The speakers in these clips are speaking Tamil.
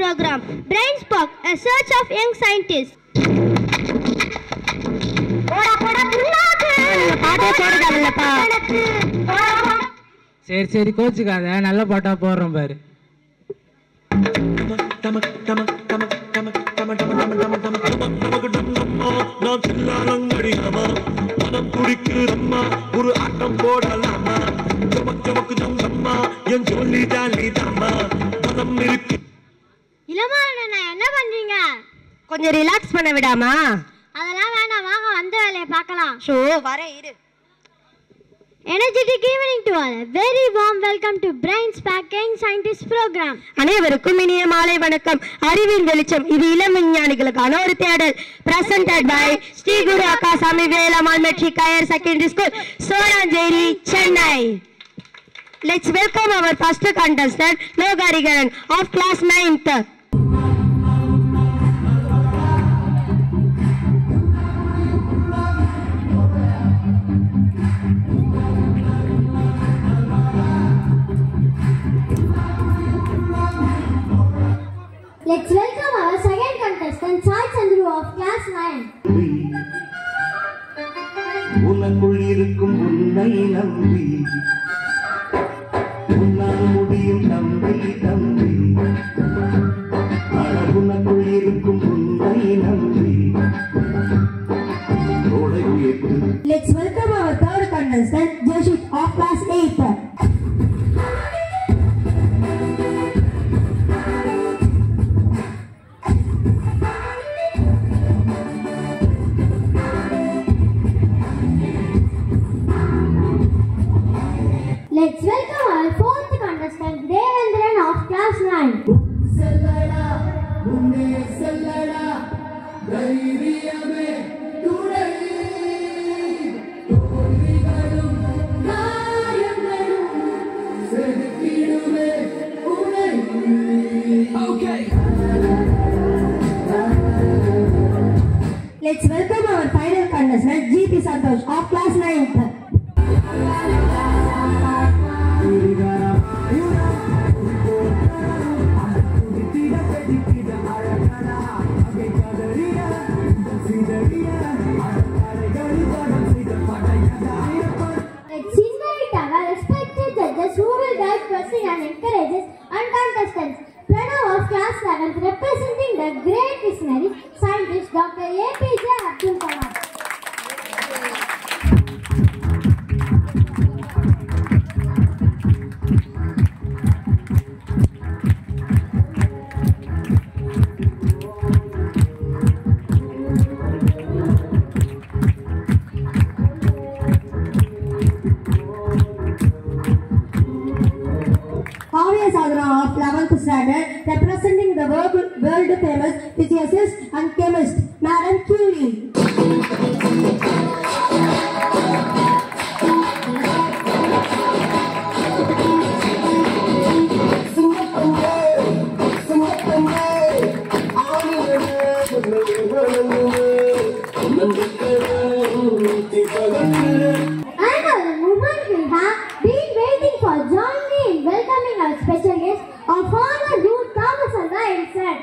program, BrainSpark, a search of young scientists. சரி சரி கோச்சுக்காத, நல்ல பாட்டா போடுறோம் பாரு. ஒரு ஆட்டம் போடலாமா? என் சொல்லி தாலிதாமா மனம் இருக்கு. இளமா என்ன பண்றீங்க? கொஞ்சம் ரிலாக்ஸ் பண்ண விடாமா? அதெல்லாம் வேண்டாம், வாங்க வந்த வேலையை பார்க்கலாம். ஷோ வரேன் இரு. Energetic evening to all. A very warm welcome to BrainSpark Young Scientist program. அனைவருக்கும் இனிய மாலை வணக்கம். அறிவின் வெளிச்சம், இது இளம் விஞ்ஞானிகளுக்கான ஒரு தேடல். Presented by Sri Guru Akkasamy Velammal matric higher secondary school, Cholancheri, Chennai. Let's welcome our first contestant, Logarigaran of class 9th. Let's welcome our second contestant, Sai Chandru of class 9. உனக்குள் இருக்கும் உன்னை நம்பி உன்னால் முடியும் தம்பி தம்பி. உனக்குள் இருக்கும் உன்னை நம்பி தோளை உயர்த்து. Let's welcome our third contestant, Joshit of class 8th. Let's welcome our fourth contestant, Devendran of class 9. செல்லடா முன்னே செல்லடா தைரியமே துணை. தோல்விகளும் காயங்களும் செதுக்கிடுமே உன்னை. Let's welcome our final contestant, GP Santosh of class 9th. Let's invite our respected judges who will guide, question and encourages our contestants. Pranav of class 7th, representing the great visionary scientist Dr. APJ Abdul Kalam. Kavya Sadhana of 11th standard, representing the world famous physicist and chemist, Madam Curie. And our women will have been waiting for join me in welcoming our special guest, our former youth Thomas Alva Edison.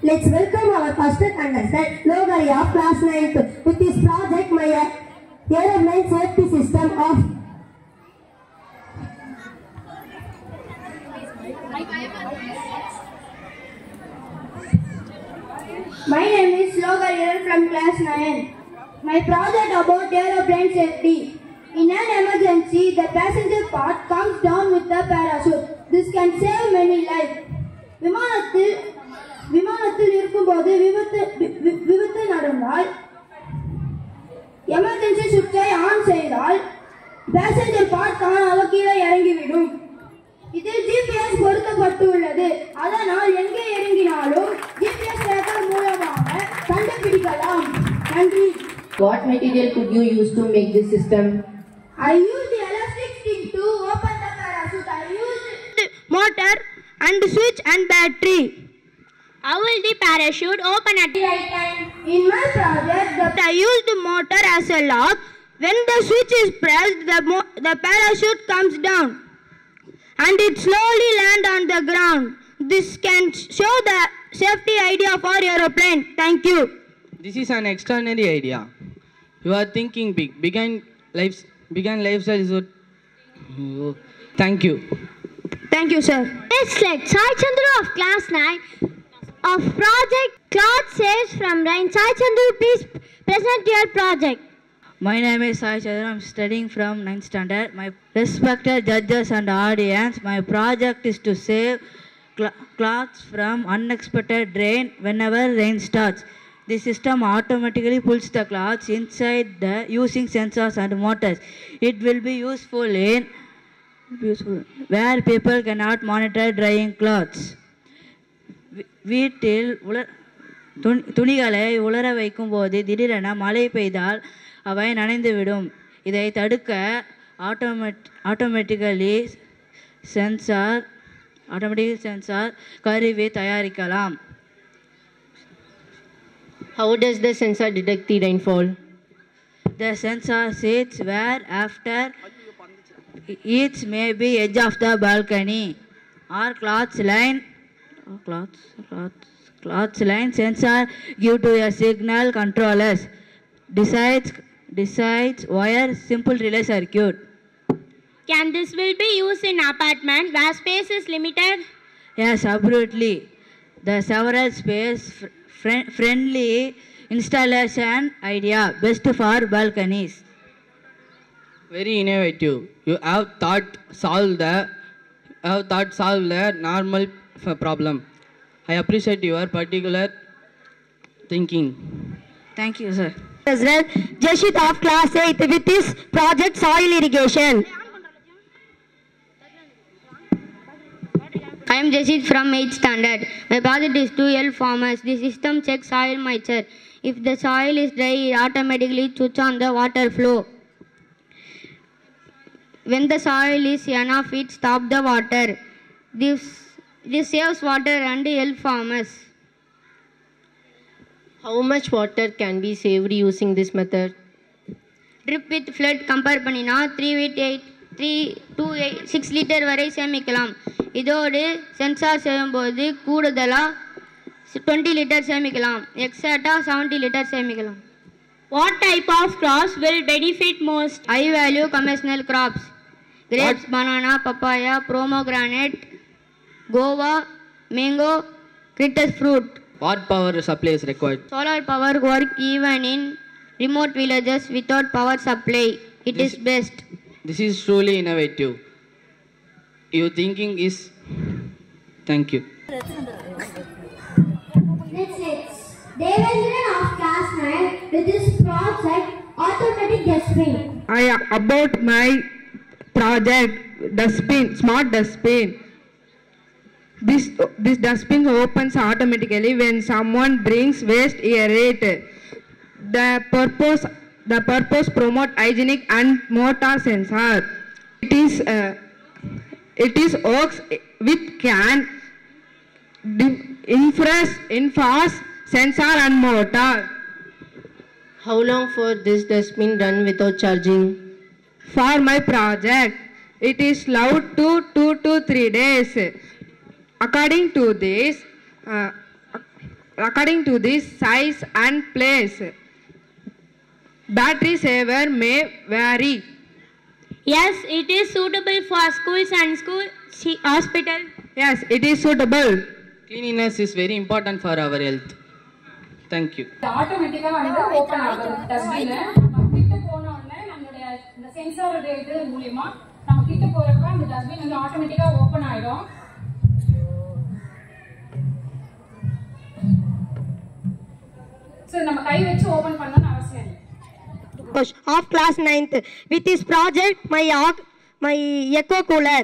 Let's welcome our first contestant, Logari of class 9th, with his project, My Airline Safety System of. My name is Logari from class 9. My project about aeroplane safety. In an emergency, the passenger part comes down with the parachute. This can save many lives. விமானத்தில் இருக்கும்போது விபத்து நடந்தால் எமர்ஜென்சி சுவிட்சை ஆன் செய்தால் பேசஞ்சர் பார்ட் தானாக கீழே இறங்கிவிடும். இதில் ஜிபிஎஸ் பொருத்தப்பட்டுள்ளது. அதனால் எங்கே இறங்கினாலும் ஜிபிஎஸ் ட்ராக்கர் மூலமாக கண்டுபிடிக்கலாம். நன்றி. What material could you use to make this system? I used the elastic stick. and switch and battery. How will the parachute open at the Right time. In my project, I used the motor as a lock. When the switch is pressed, the parachute comes down and it slowly lands on the ground. This can show the safety idea for aeroplane. Thank you. This is an extraordinary idea. You are thinking big. Began lifestyle is what. Thank you. Thank you, sir. Let's let Sai Chandru of class 9 of project Cloth Saves from Rain. Sai Chandru, please present your project. My name is Sai Chandru. I'm studying from 9th standard. My respected judges and audience, my project is to save cloths from unexpected rain whenever rain starts. The system automatically pulls the cloths inside using sensors and motors. It will be useful where people cannot monitor drying clothes. வீட்டில் துணிகளை உலர வைக்கும் போது திடீரென மழை பெய்தால் அவை நனைந்துவிடும். இதை தடுக்க ஆட்டோமேட்டிக் சென்சார் கருவி தயாரிக்கலாம். How does the sensor detect the rainfall? The sensor sits where after each may be edge of the balcony or cloth line. Cloth line sensor give to a signal controllers. Decides wire simple relay circuit. Can this will be used in apartment where space is limited? Yes, absolutely. The several space friendly installation idea best for balconies. Very innovative. You have thought solve the normal problem. I appreciate your particular thinking. Thank you, sir. President Jashit of class 8 with his project soil irrigation. I am Jashit from 8th standard. My project is to help farmers. The system checks soil moisture. If the soil is dry, it automatically switches on the water flow. When the soil is enough, it stops the water. This saves water and helps farmers. How much water can be saved using this method? Drip with flood compare பண்ணினா 6 லிட்டர் வரை சேமிக்கலாம். இதோடு சென்சார் சேரும்போது கூடுதலாக 20 லிட்டர் சேமிக்கலாம். எக்ஸாக்டா 70 லிட்டர் சேமிக்கலாம். What type of crops will benefit most? High value conventional crops. Grapes, banana, papaya, pomegranate, guava, mango, citrus fruit. What power supply is required? Solar power work even in remote villages without power supply. It is best. This is truly innovative. Your thinking is. Thank you. Next. Devendran of class 9 with his project automatic dustbin. About my project smart dustbin. This dustbin opens automatically when someone brings waste near it. The purpose promote hygienic and motor sensor. It is works with can, infrared sensor and motor. How long for this dustbin run without charging? For my project, it is allowed 2 to 3 days. According to this size and place, battery saver may vary. Yes, it is suitable for schools and hospital. Yes, it is suitable. Cleanliness is very important for our health. Thank you. ஆட்டோமேட்டிக்கா வந்து ஓபன் ஆகும் டஸ்ட்பின். நம்ம கிட்ட போன உடனே நம்மளுடைய இந்த சென்சாரோட இது மூலமா நம்ம கிட்ட போறப்ப அந்த டஸ்ட்பின் வந்து ஆட்டோமேட்டிக்கா ஓபன் ஆயிடும். சோ நம்ம கை வச்சு ஓபன் பண்ணனும் அவசியம் இல்லை. Of class 9th with his project my eco cooler.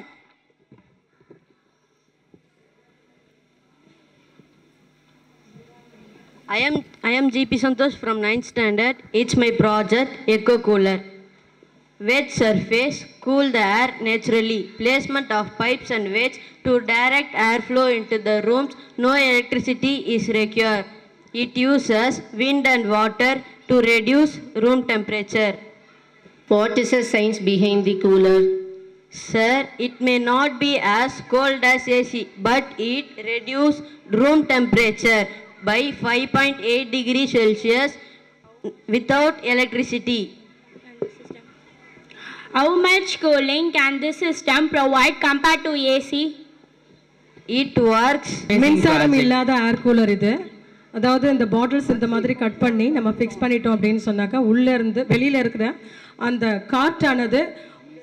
I am GP Santosh from 9th standard. It's my project eco cooler. Wet surface, cool the air naturally. Placement of pipes and weights to direct airflow into the rooms. No electricity is required. It uses wind and water to reduce room temperature. What is the science behind the cooler? Sir, it may not be as cold as AC, but it reduces room temperature by 5.8 degrees Celsius without electricity. How much cooling can this system provide compared to AC? It works. மின்சாரம் இல்லாத ஏர் கூலர் இது. அதாவது இந்த பாட்டில்ஸ் இந்த மாதிரி கட் பண்ணி நம்ம ஃபிக்ஸ் பண்ணிட்டோம் அப்படின்னு சொன்னாக்கா உள்ளேருந்து வெளியில் இருக்கிற அந்த காற்றானது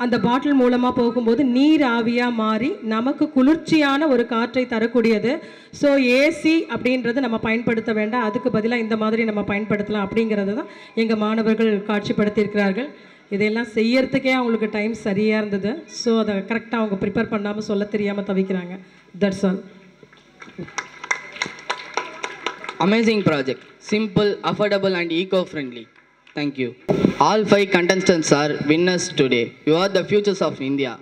அந்த பாட்டில் மூலமாக போகும்போது நீர் ஆவியாக மாறி நமக்கு குளிர்ச்சியான ஒரு காற்றை தரக்கூடியது. ஸோ ஏசி அப்படின்றது நம்ம பயன்படுத்த வேண்டாம், அதுக்கு பதிலாக இந்த மாதிரி நம்ம பயன்படுத்தலாம் அப்படிங்கிறது தான் எங்கள் மாணவர்கள் காட்சிப்படுத்தியிருக்கிறார்கள். இதெல்லாம் செய்யறதுக்கே அவங்களுக்கு டைம் சரியாக இருந்தது. ஸோ அதை கரெக்டாக அவங்க ப்ரிப்பேர் பண்ணாமல் சொல்ல தெரியாமல் தவிக்கிறாங்க. That's all. Amazing project. Simple, affordable and eco-friendly. Thank you. All 5 contestants are winners today. You are the futures of India.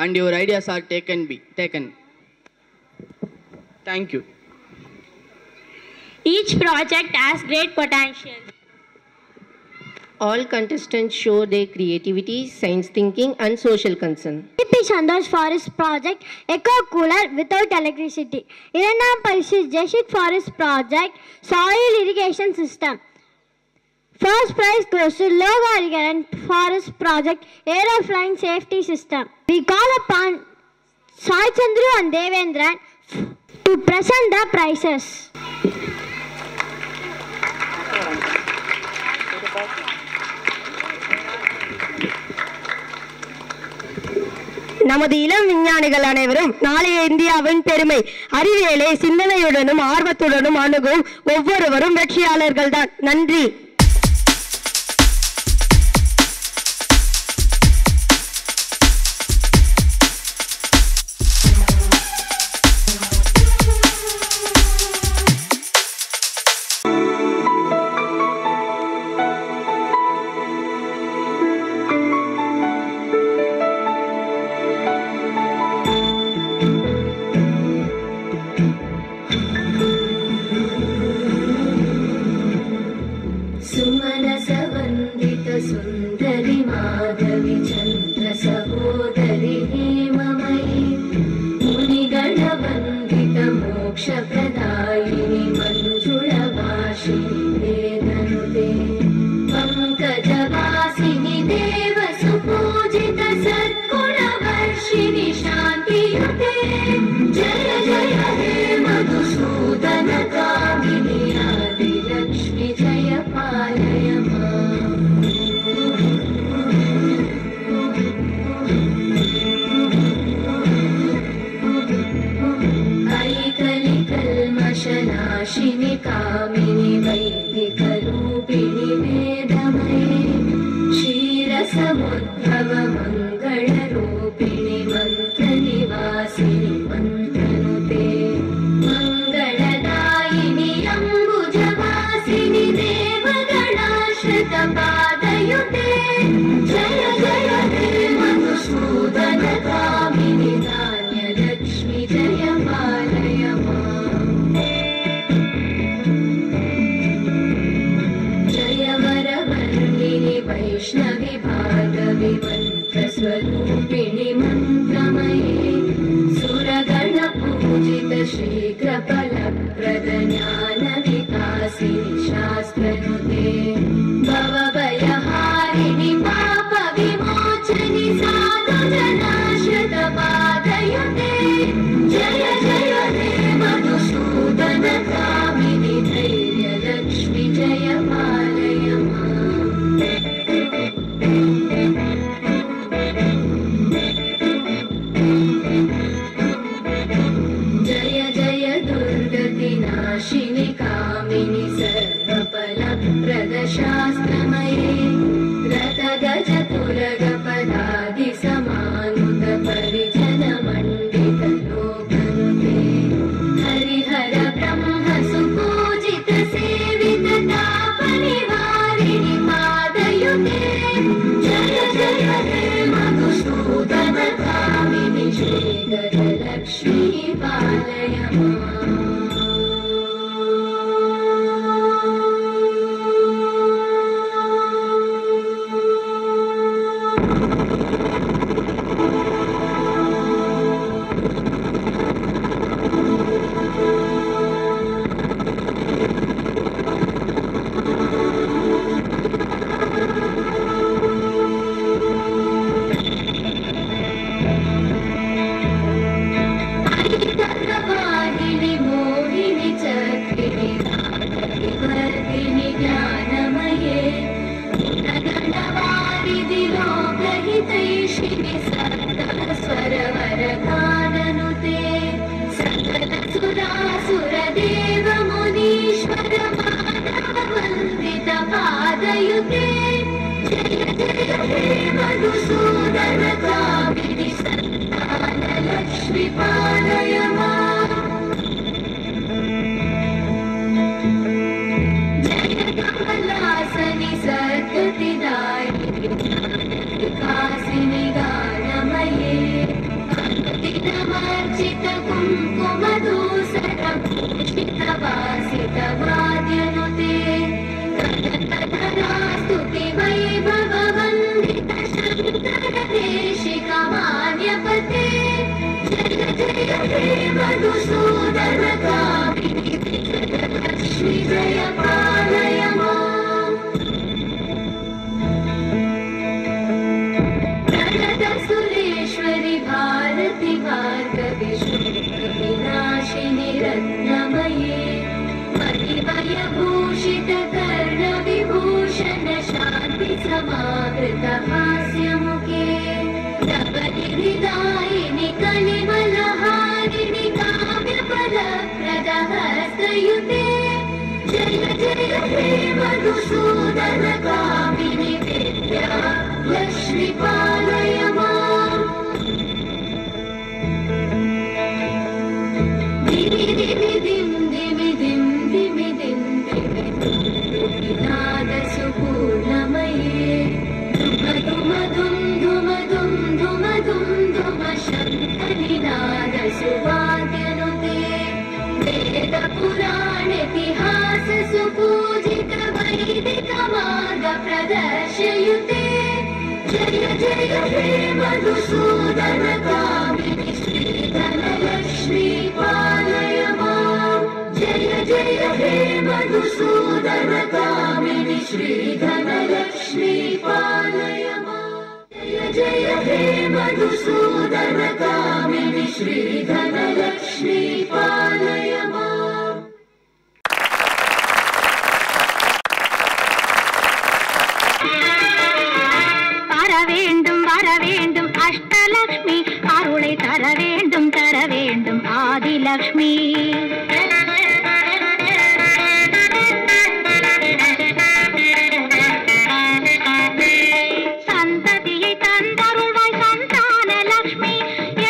And your ideas are taken. Thank you. Each project has great potential. All contestants show their creativity, science thinking and social concern. P. Chandra's Forest Project, Eco Cooler without electricity. Iranam Parish's Jeshit Forest Project, Soil Irrigation System. First prize goes to Loga Irrigant Forest Project, Aeroflying Safety System. We call upon Sai Chandru and Devendran to present the prizes. நமது இளம் விஞ்ஞானிகள் அனைவரும் நாளைய இந்தியாவின் பெருமை. அறிவியலை சிந்தனையுடனும் ஆர்வத்துடனும் அணுகும் ஒவ்வொருவரும் வெற்றியாளர்கள் தான். நன்றி. सुंदरी माधवी चंद्र सहोदरी हेममयी मुनिगणवंदित मोक्ष प्रदायिनी मंजुळवासिनी वेदनुते पंकजवासिनी देव सुपूजित सद्गुणवर्षिणि शान्तियुते जय जय हे मधुसूदन कामिनी आदिलक्ष्मी जय पालय नाशिनी कामिनी वैदिकरूपिणी वेदमयी क्षीरसमुद्भव मङ्गलरूपिणी मन्त्रनिवासिनी मन्त्रनुते मङ्गलदायिनी अम्बुजवासिनी देवगणाश्रितपादयुते जय जय हे मधुसूदन कामिनी धान्यलक्ष्मी जय पालय वैष्णवी भागवी मंत्रस्वरूपिणी मंत्रमयी सुरगण पूजित शीघ्रफलप्रद ज्ञान विकासिनी शास्त्रनुते भवभयहारिणि पाप विमोचनि साधुजनाश्रित पादयुते जय जय हे मधुसूदन कामिनी धैर्यलक्ष्मी जय पालय जय जय दुर्गा सुरासुरदेव मुनीश्वर माधववन्दित पादयुते जय जय हे मधुसूदन कामिनि सन्तान लक्ष्मी पालय माम् जय कमलासनि सद्गतिदायिनि विकासिनि गानमये अनुदिनमर्चित कुङ्कुमधूसरं भूषितवासितवाद्यनुते कनकधरास्तुति वैभववन्दित शङ्करदेशिकमान्यपते जय जय हे मधुसूदन कामिनि विजयलक्ष्मी जय पालय माम् सुरेश्वरि भारति भार्गवी शुक्लविनाशिनि रत्नमये मणिमयभूषित कर्णविभूषण शान्ति समावृत हास्यमुखे नवनिधिदायिनि कलिवलहारिणि काव्यफलप्रद हस्तयुते जय जय हे मधुसूदन कामिनि विद्या लक्ष्मी पालय माम् दिमि दिमि दिं दिमि दिं दिमि दिं दिमि नादसुपूर्णमये धुम धुम धुम धुम धुम धुम धुम शङ्खनिनादसुवाद्यनुते वेदपुराणेतिहास सुपूजित वैदिक मार्ग प्रदर्शयुते जय जय हे मधुसूदन कामिनि श्रीधनलक्ष्मी पालय माम् जय जय हे मधुसूदन कामिनि श्रीधनलक्ष्मी पालय माम् जय जय हे मधुसूदन कामिनि श्रीधनलक्ष्मी पालय माम् வரவேண்டும் அஷ்டலக்ஷ்மி அருளை தர வேண்டும் ஆதிலக்ஷ்மி சந்ததியை தந்தருள்வாய் சந்தான லக்ஷ்மி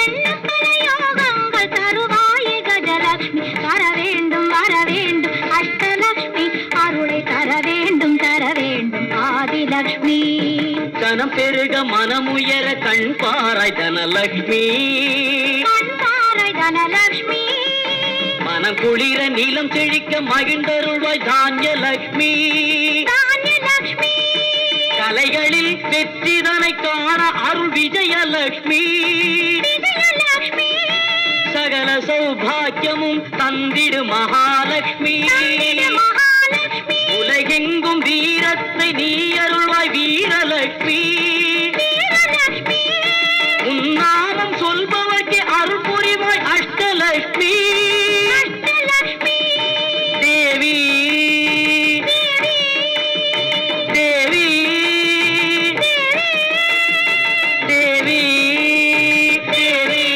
எண்ணப்பல யோகங்கள் தருவாய் கஜலக்ஷ்மி வரவேண்டும் அஷ்டலக்ஷ்மி அருளை தர வேண்டும் ஆதிலக்ஷ்மி கணம் பெருக மனமுயர கண் பாராய் தனலக்ஷ்மி மனம் குளிர நீலம் செழிக்க மகிழ்ந்தருள்வாய் தானியலக்ஷ்மி கலைகளில் வெற்றிதனை காண அருள் விஜயலக்ஷ்மி சகல சௌபாக்கியமும் தந்திடு மகாலட்சுமி உலகெங்கும் வீரத்தை நீ அருள்வாய் வீரலக்ஷ்மி உன்னாமம் சொல்பவர்க்கு அருள் புரிவாய் Ashtalakshmi Devi Devi Devi Devi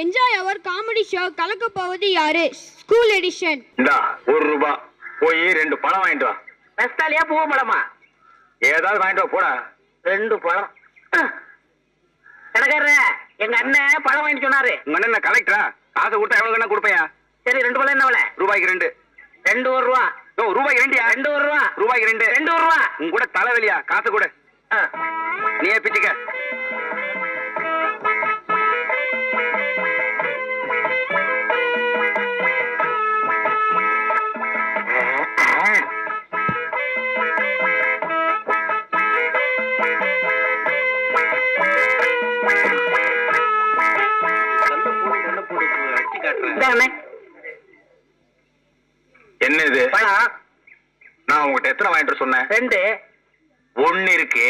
Enjoy our comedy show கலக்க போவது யாரு ஸ்கூல் எடிஷன் இந்தா ₹1 போய் 2 பழம் வாங்கிட்டு வா பெஸ்டாலியா பூவ பழமா ஏதாவது வாங்கிட்டு வா போடா 2 பழம் கடைக்காரரே எங்க அண்ணன் பழம் வாங்கிட்டு சொன்னாரு உங்க அண்ணன் கலெக்டரா காசு கொடுத்தா எவ்வளவு வேணா கொடுப்பையா சரி 2 பழம் என்ன விலை ரூபாய்க்கு 2 ₹2 ஓ ரூபாய்க்கு 2யா ₹2 ரூபாய்க்கு 2 ₹2 உங்க கூட தலைவலியா காசு கொடு நீயே பிச்சுக்க என்ன இது பழம். நான் உங்ககிட்ட எத்தனை வாங்கிட்டு சொன்னேன்? 2. ஒன்னு இருக்கு,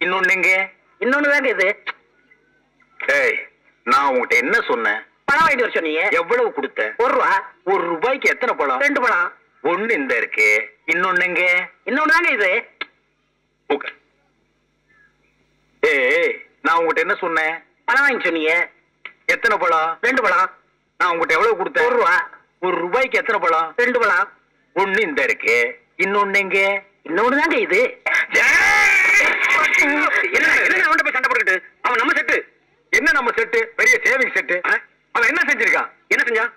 இன்னொன்னு எங்க? இன்னொன்னு தாங்க இது. ஏய், நான் உங்ககிட்ட என்ன சொன்னேன்? பழம் வாங்கிட்டு வர சொன்னீங்க. எவ்வளவு கொடுத்த? 1 ரூபா. 1 ரூபாய்க்கு எத்தனை பழம்? 2 பழம். ஒன்னு இந்த இருக்கு, இன்னொன்னு எங்க? இன்னொன்னு தாங்க இது. ஏய், நான் உங்ககிட்ட என்ன சொன்னேன்? பழம் வாங்கி சொன்னீங்க. எத்தனை பழம்? 2 பழம். நான் உங்ககிட்ட எவ்வளவு கொடுத்தேன்? 1 ரூபா. 1 ரூபாய்க்கு எத்தனை பழம்? 2 பழம். ஒன்னு இந்த இருக்கு, இன்னொன்னு எங்க? இன்னொன்னு தாங்க இது. என்ன அவன் போய் சண்டை போட்டுக்கிட்டு? அவன் நம்ம செட்டு. என்ன நம்ம செட்டு? பெரிய சேவிங் செட்டு. அவன் என்ன செஞ்சிருக்கான்? என்ன செஞ்சான்?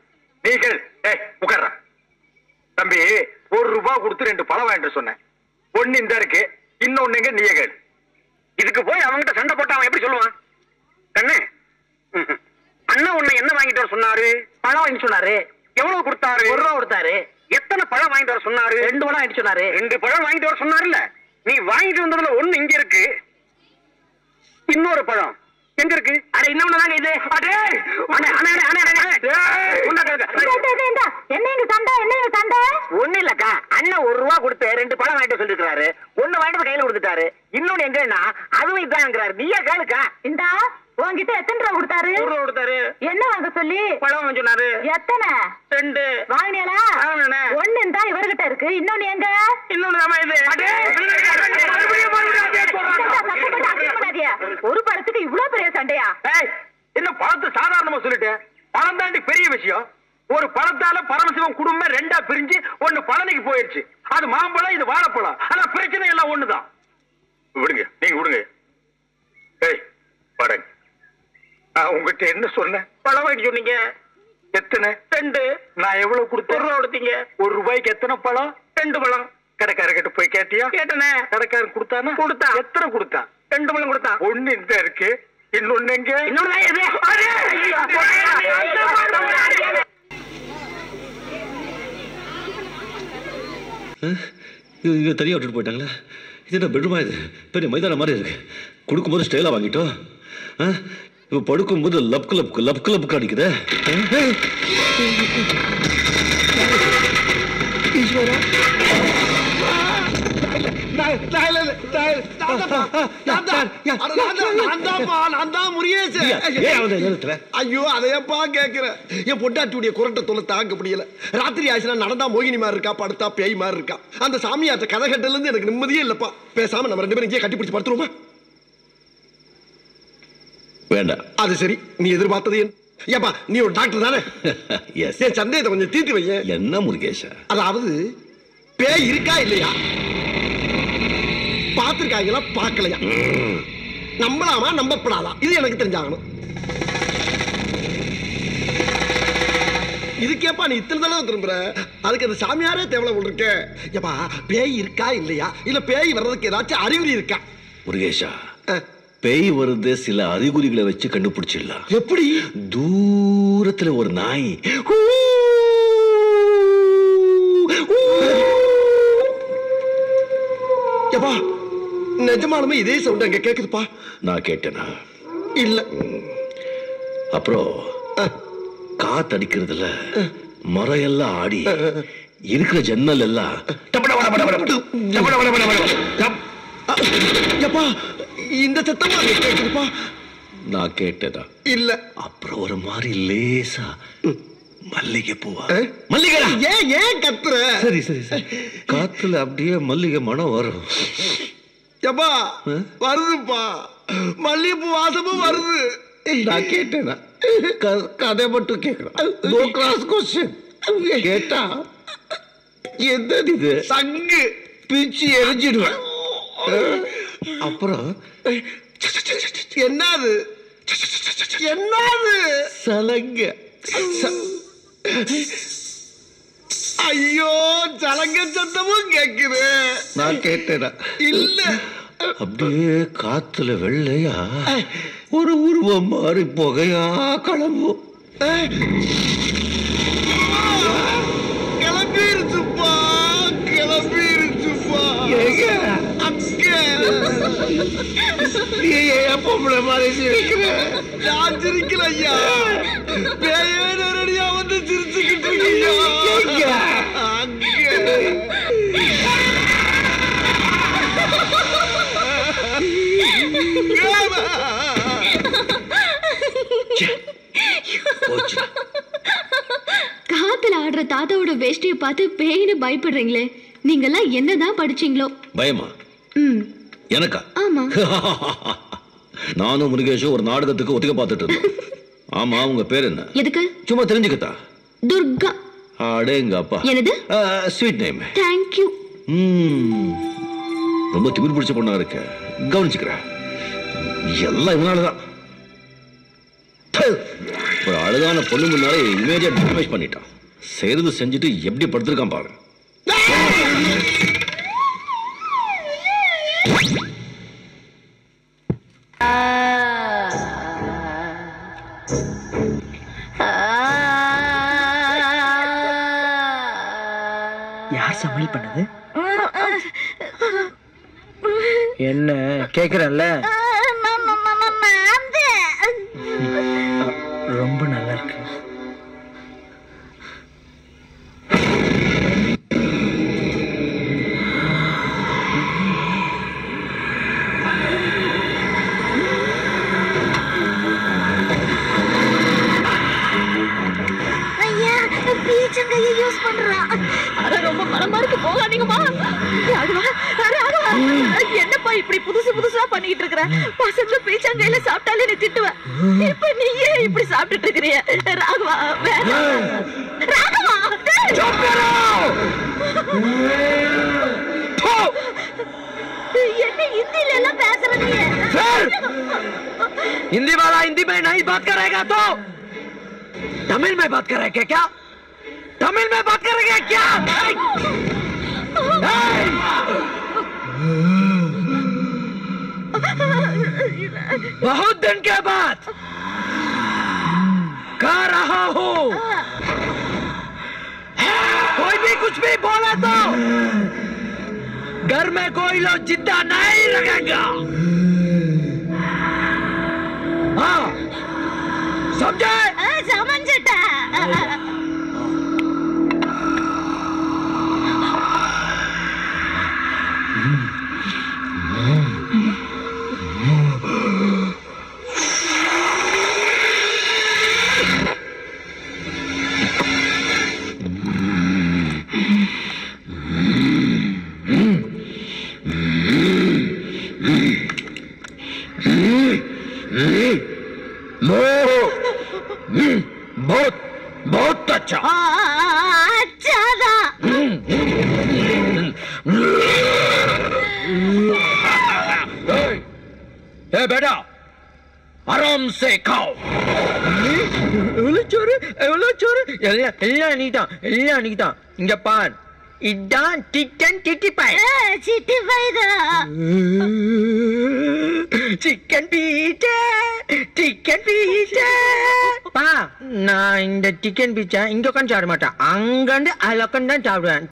நீ கேள். ஏய், உட்கார்றா. தம்பி, 1 ரூபாய் கொடுத்து 2 பழம் வாங்கிட்டு சொன்னேன். ஒன்னு இந்த இருக்கு, இன்னொன்னு எங்க? நீயே கேள். இதுக்கு போய் அவன்கிட்ட சண்டை போட்டு அவன் எப்படி சொல்லுவான்? கண்ணு, அண்ணன் உன்னை என்ன வாங்கிட்டு வர சொன்னாரு? பழம் வாங்கி சொன்னாரு. எவ்வளவு கொடுத்தாரு? 1 ரூபா கொடுத்தாரு. எத்தனை பழம் வாங்கிட்டு வர சொன்னாரு? 2 பழம் வாங்கிட்டு சொன்னாரு. 2 பழம் வாங்கிட்டு வர சொன்னாருல்ல. நீ வாங்கிட்டு வந்ததுல ஒண்ணு இங்க இருக்கு, இன்னொரு பழம் எங்க இருக்கு? அட இன்னொன்னு தாங்க இது. அடே என்ன சண்டை? என்ன சண்டை? ஒண்ணு இல்லக்கா, அண்ணன் 1 ரூபா கொடுத்து 2 பழம் வாங்கிட்டு சொல்லிருக்காரு. ஒண்ணு வாங்கிட்டு கையில கொடுத்துட்டாரு. இன்னொன்னு எங்கன்னா அதுவும் இதாங்கிறாரு. நீயே கேளுக்கா. இந்தா உன்கிட்ட எத்தனை ரூபா கொடுத்தாரு? 1 ரூபா கொடுத்தாரு. என்ன வாங்க சொல்லி? பழம் வாங்க சொன்னாரு. எத்தனை? 2. வாங்கினியலா? ஒண்ணு இருந்தா இவர்கிட்ட இருக்கு, இன்னொன்னு எங்க? இன்னொன்னு தாமா இது. ஒரு பழத்துக்கு இவ்வளவு பெரிய சண்டையா? என்ன பழத்தை சாதாரணமா சொல்லிட்டேன்? பழம் தாண்டி பெரிய விஷயம். ஒரு பழத்தால பரமசிவம் குடும்பம் 2ஆ பிரிஞ்சு ஒன்னு பழனிக்கு போயிருச்சு. அது மாம்பழம், இது வாழைப்பழம். ஆனா பிரச்சனை எல்லாம் ஒண்ணுதான். விடுங்க, நீங்க விடுங்க. ஏய், படங்க. உங்ககிட்ட என்ன சொன்னேன்? பழம் வாங்கி சொன்னீங்க. எத்தனை? 2. நான் எவ்வளவு கொடுத்தேன்? 1 ரூபா கொடுத்தீங்க. 1 ரூபாய்க்கு எத்தனை பழம்? 2 பழம். கடைக்காரர்கிட்ட போய் கேட்டியா? கேட்டனே. கடைக்காரர் கொடுத்தானா? கொடுத்தான். எத்தனை கொடுத்தான்? 2 பழம் கொடுத்தான். ஒண்ணு இந்த இருக்கு, இன்னொன்னு எங்க? இன்னொன்னு தான் இது. இங்கே தனியாக விட்டுட்டு போயிட்டாங்களே. இது என்ன பெட்ரூமா? இது பெரிய மைதானம் மாதிரி இருக்கு. கொடுக்கும்போது ஸ்டைலாக வாங்கிட்டோம். இப்போ படுக்கும்போது லப்கு லப்கு லப்கு லப்கு அடிக்குது. ஐயோ, அதையப்பா கேக்குற? என் பொண்டாட்டியுடைய குரட்டை தொலை தாங்க முடியல. ராத்திரி ஆச்சுனா நடந்தா மோகினி மாதிரி இருக்கா, படுத்தா பேய் மாதிரி இருக்கா. அந்த சாமியாற்ற கதை கட்டல இருந்து எனக்கு நிம்மதியே இல்லப்பா. பேசாம நம்ம 2 பேரும் இங்கே கட்டி பிடிச்சு படுத்துருவோமா? வேண்டாம். அது சரி, நீ எதிர்பார்த்தது என்ன? ஏப்பா, நீ ஒரு டாக்டர் தானே? சந்தேகத்தை கொஞ்சம் தீர்த்து வைய. என்ன முருகேஷா? அதாவது பேய் இருக்கா இல்லையா, பார்த்திருக்காங்களா பார்க்கலையா, நம்பலாமா நம்பப்படாதா, இது எனக்கு தெரிஞ்சாகணும். இதுக்கேப்பா நீ இத்தனை தடவை திரும்புற? அதுக்கு அந்த சாமியாரே தேவலை இருக்க. ஏப்பா, பேய் இருக்கா இல்லையா, இல்ல பேய் வர்றதுக்கு ஏதாச்சும் அறிகுறி இருக்கா? முருகேஷா, பேய் வருது சில அறிகுறிகளை வச்சு கண்டுபிடிச்சிடலாம். எப்படி? தூரத்துல ஒரு நாய் ஏப்பா, நிஜமாலுமே இதே சவுண்ட் அங்க கேக்குதுப்பா. நான் கேட்டேனா? இல்ல. அப்புறம் காத்தடிக்கிறதுல மரம் எல்லாம் ஆடி இருக்கிற ஜன்னல் எல்லாம் ஏப்பா, இந்த சத்தமா கேக்குதுப்பா. நான் கேட்டேனா? இல்ல. அப்புறம் ஒரு மாதிரி லேசா மல்லிகை பூவா? மல்லிகை? ஏன் ஏன் கத்துற? சரி சரி சரி, காத்துல அப்படியே மல்லிகை மனம் வரும். ஏப்பா, வருதுப்பா, மல்லிகைப்பூ வாசமும் வருது. நான் கேட்டேனா? கதை மட்டும் கேட்கிறேன். கேட்டா எந்த இது சங்கு பிச்சு எரிஞ்சிடுவேன். அப்புறம் என்னது என்னது? சலங்க. ஐயோ, சலங்க சத்தமும் கேக்குது. நான் கேட்டேனா? இல்ல. அப்படியே காத்துல வெள்ளையா ஒரு உருவம் மாறி புகையா கிளம்பும். கிளம்பிருச்சுப்பா, கிளம்பிருச்சுப்பா. பொம்பளை மாதிரி சிரிக்கிற? நான் சிரிக்கல ஐயா, பேயே நேரடியா வந்து சிரிச்சுக்கிட்டு இருக்கியா? காத்துல ஆடுற தாத்தாவோட வேஷ்டியை பார்த்து பேயின்னு பயப்படுறீங்களே, நீங்கெல்லாம் என்னதான் படிச்சீங்களோ? பயமா? எனக்கா? ஆமா. நானும் முருகேஷும் ஒரு நாடகத்துக்கு ஒத்திக பார்த்துட்டு இருந்தோம். ஆமா, உங்க பேர் என்ன? எதுக்கு? சும்மா தெரிஞ்சுக்கத்தா. துர்கா. அடேங்க அப்பா. என்னது? Sweet name. Thank you. ரொம்ப திமிர் பிடிச்ச பொண்ணா இருக்க, கவனிச்சுக்கிறேன். எல்லாம் இதனாலதான். ஒரு அழகான பொண்ணு முன்னாலே இமேஜா டேமேஜ் பண்ணிட்டான். செய்யறது செஞ்சுட்டு எப்படி படுத்திருக்கான் பாரு. யார் சமையல் பண்ணது? என்ன கேக்குறேன்ல, ரொம்ப நல்லா இருக்கு. பீச்சங்கையை யூஸ் பண்றான். அட ரொம்ப மரமா இருக்கு, போகாதீங்கம்மா. என்னப்பா இப்படி புதுசு புதுசா பண்ணிட்டு இருக்கற? பசங்க பீச்சங்கையில சாப்பிட்டாலே நீ திட்டுவ. இப்ப நீயே இப்படி சாப்பிட்டுட்டு இருக்கறிய. ராகவா வேணாம். ராகவா என்ன ஹிந்தில எல்லாம் பேசுற நீ? हिंदी वाला हिंदी में नहीं बात करेगा तो तमिल में बात करेगा क्या? तमिल में बात करेगा क्या? बहुत दिन के बाद कह रहा हूँ, कोई भी कुछ भी बोला तो घर में कोई लोग जिंदा नहीं लगेगा. हाँ समझे? समझता. बहुत बहुत अच्छा. अच्छा था. ए बेटा, आराम से खाओ. எவ்வளவு சோறு எல்லாம் நீதான். இங்க பார், இதான் சிக்கன் சிட்டிப்பாய். சிட்டிப்பாய் தான். சிக்கன் பீச்சா பா. நான் இந்த சிக்கன் பீச்சா இங்க உட்காந்து சாப்பிட மாட்டேன், அங்கண்டு அதுல உட்காந்து தான் சாப்பிடுவேன்.